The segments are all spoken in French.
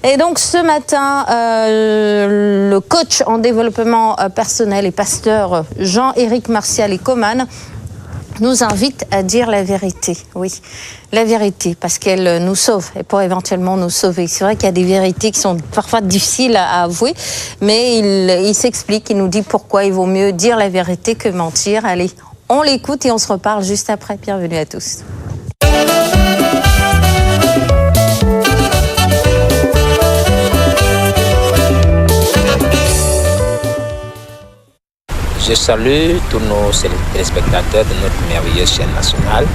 Et donc ce matin, le coach en développement personnel et pasteur Jean-Éric Martial et Coman nous invite à dire la vérité, oui, la vérité, parce qu'elle nous sauve, et pour éventuellement nous sauver. C'est vrai qu'il y a des vérités qui sont parfois difficiles à avouer, mais il s'explique, il nous dit pourquoi il vaut mieux dire la vérité que mentir. Allez, on l'écoute et on se reparle juste après. Bienvenue à tous. Je salue tous nos téléspectateurs de notre merveilleuse chaîne nationale.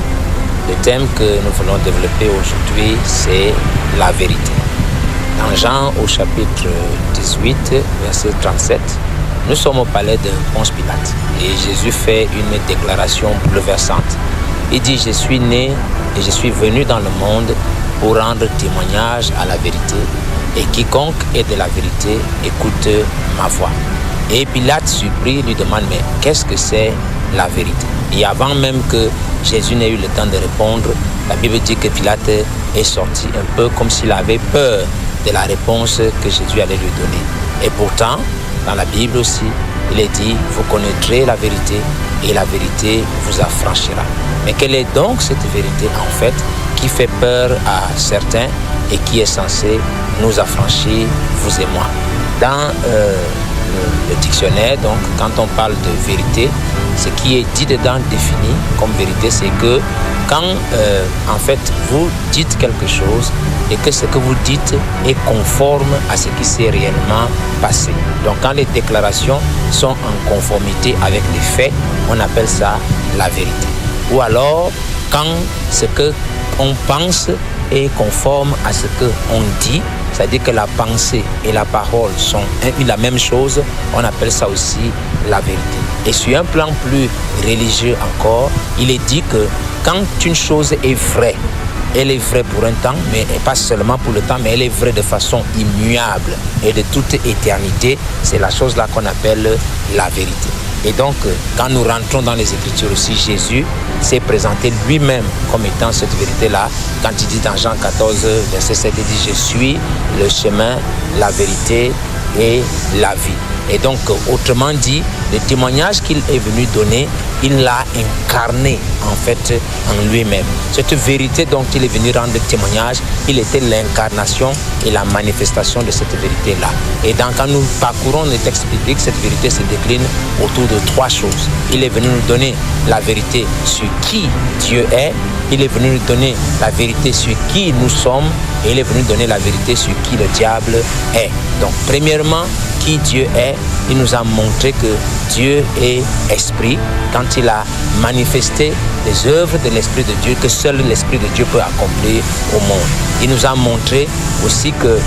Le thème que nous voulons développer aujourd'hui, c'est la vérité. Dans Jean au chapitre 18, verset 37, nous sommes au palais de Ponce Pilate et Jésus fait une déclaration bouleversante. Il dit « Je suis né et je suis venu dans le monde pour rendre témoignage à la vérité et quiconque est de la vérité écoute ma voix. » Et Pilate, surpris, lui demande, mais qu'est-ce que c'est la vérité? Et avant même que Jésus n'ait eu le temps de répondre, la Bible dit que Pilate est sorti un peu comme s'il avait peur de la réponse que Jésus allait lui donner. Et pourtant, dans la Bible aussi, il est dit, vous connaîtrez la vérité et la vérité vous affranchira. Mais quelle est donc cette vérité en fait qui fait peur à certains et qui est censée nous affranchir, vous et moi? Dans le dictionnaire, donc, quand on parle de vérité, ce qui est dit dedans, défini comme vérité, c'est que quand, en fait, vous dites quelque chose et que ce que vous dites est conforme à ce qui s'est réellement passé. Donc, quand les déclarations sont en conformité avec les faits, on appelle ça la vérité. Ou alors, quand ce que on pense est conforme à ce qu'on dit, c'est-à-dire que la pensée et la parole sont la même chose, on appelle ça aussi la vérité. Et sur un plan plus religieux encore, il est dit que quand une chose est vraie, elle est vraie pour un temps, mais pas seulement pour le temps, mais elle est vraie de façon immuable et de toute éternité, c'est la chose là qu'on appelle la vérité. Et donc, quand nous rentrons dans les Écritures aussi, Jésus s'est présenté lui-même comme étant cette vérité-là. Quand il dit dans Jean 14, verset 7, il dit « Je suis le chemin, la vérité et la vie ». Et donc, autrement dit, le témoignage qu'il est venu donner, il l'a incarné en fait en lui-même. Cette vérité dont il est venu rendre témoignage, il était l'incarnation et la manifestation de cette vérité-là. Et donc, quand nous parcourons les textes bibliques, cette vérité se décline autour de trois choses. Il est venu nous donner la vérité sur qui Dieu est, il est venu nous donner la vérité sur qui nous sommes, et il est venu nous donner la vérité sur qui le diable est. Donc, premièrement, qui Dieu est, il nous a montré que Dieu est esprit quand il a manifesté les œuvres de l'Esprit de Dieu que seul l'Esprit de Dieu peut accomplir au monde. Il nous a montré aussi que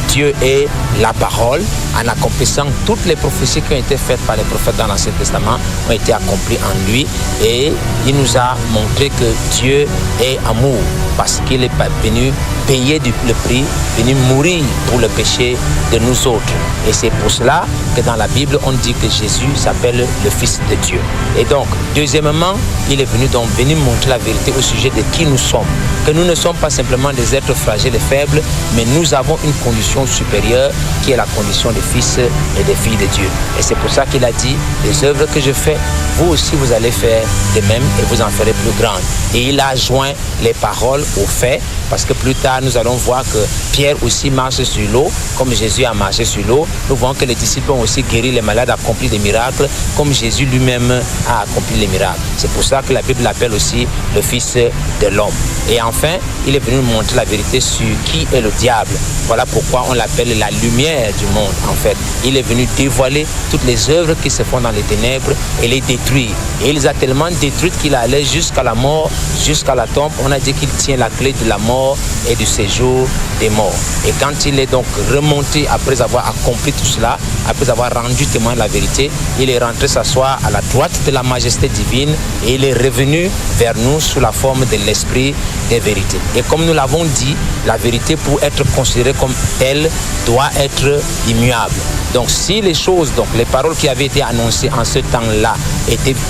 Dieu est la parole, en accomplissant toutes les prophéties qui ont été faites par les prophètes dans l'Ancien Testament ont été accomplies en lui, et il nous a montré que Dieu est amour parce qu'il est venu payer le prix, venu mourir pour le péché de nous autres. Et c'est pour cela que dans la Bible on dit que Jésus s'appelle le Fils de Dieu. Et donc, deuxièmement, il est venu donc montrer la vérité au sujet de qui nous sommes, que nous ne sommes pas simplement des êtres fragiles et faibles, mais nous avons une condition supérieure qui est la condition des fils et des filles de Dieu. Et c'est pour ça qu'il a dit, les œuvres que je fais, vous aussi vous allez faire de même et vous en ferez plus grandes. Et il a joint les paroles aux faits, parce que plus tard nous allons voir que Pierre aussi marche sur l'eau, comme Jésus a marché sur l'eau. Nous voyons que les disciples ont aussi guéri les malades, accompli des miracles, comme Jésus lui-même a accompli les miracles. C'est pour ça que la Bible l'appelle aussi le Fils de l'homme. Et enfin, il est venu nous montrer la vérité sur qui est le diable. Voilà pourquoi on l'appelle la lumière du monde, en fait. Il est venu dévoiler toutes les œuvres qui se font dans les ténèbres et les détruire. Et il les a tellement détruites qu'il allait jusqu'à la mort, jusqu'à la tombe. On a dit qu'il tient la clé de la mort et du séjour des morts. Et quand il est donc remonté après avoir accompli tout cela, après avoir rendu témoin de la vérité, il est rentré s'asseoir à la droite de la majesté divine et il est revenu vers nous sous la forme de l'Esprit des vérités. Et comme nous l'avons dit, la vérité, pour être considérée comme telle, doit être immuable. Donc si les choses, donc les paroles qui avaient été annoncées en ce temps-là,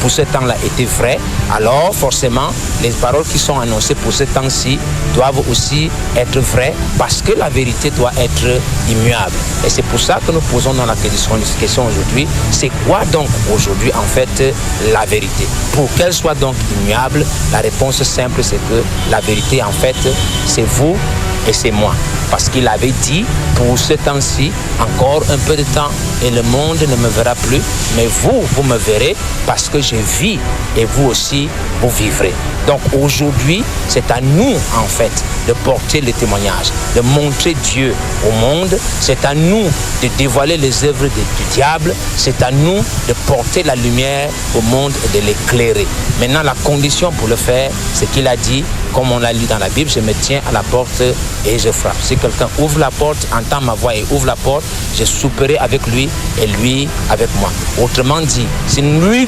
pour ce temps-là étaient vraies, alors forcément les paroles qui sont annoncées pour ce temps-ci doivent aussi être vraies, parce que la vérité doit être immuable. Et c'est pour ça que nous posons dans la question aujourd'hui, c'est quoi donc aujourd'hui en fait la vérité? Pour qu'elle soit donc immuable, la réponse simple, c'est que la vérité en fait c'est vous et c'est moi. Parce qu'il avait dit, pour ce temps-ci, encore un peu de temps et le monde ne me verra plus, mais vous me verrez parce que je vis et vous aussi, vous vivrez. Donc aujourd'hui, c'est à nous en fait de porter le témoignage, de montrer Dieu au monde. C'est à nous de dévoiler les œuvres du diable. C'est à nous de porter la lumière au monde et de l'éclairer. Maintenant, la condition pour le faire, c'est qu'il a dit, comme on l'a lu dans la Bible, je me tiens à la porte et je frappe. Si quelqu'un ouvre la porte, entend ma voix et ouvre la porte, je souperai avec lui et lui avec moi. Autrement dit, si nous lui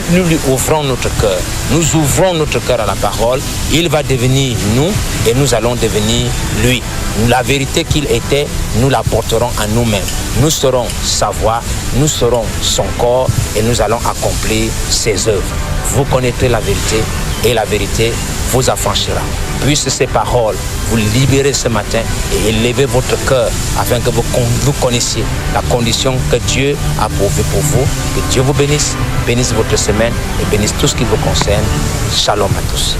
ouvrons notre cœur, nous ouvrons notre cœur à la parole, il va devenir nous et nous allons devenir lui. La vérité qu'il était, nous la porterons en nous-mêmes. Nous serons sa voix, nous serons son corps et nous allons accomplir ses œuvres. Vous connaîtrez la vérité et la vérité vous affranchira. Puisse ces paroles vous libérer ce matin et élever votre cœur afin que vous connaissiez la condition que Dieu a pourvue pour vous. Que Dieu vous bénisse, bénisse votre semaine et bénisse tout ce qui vous concerne. Shalom à tous.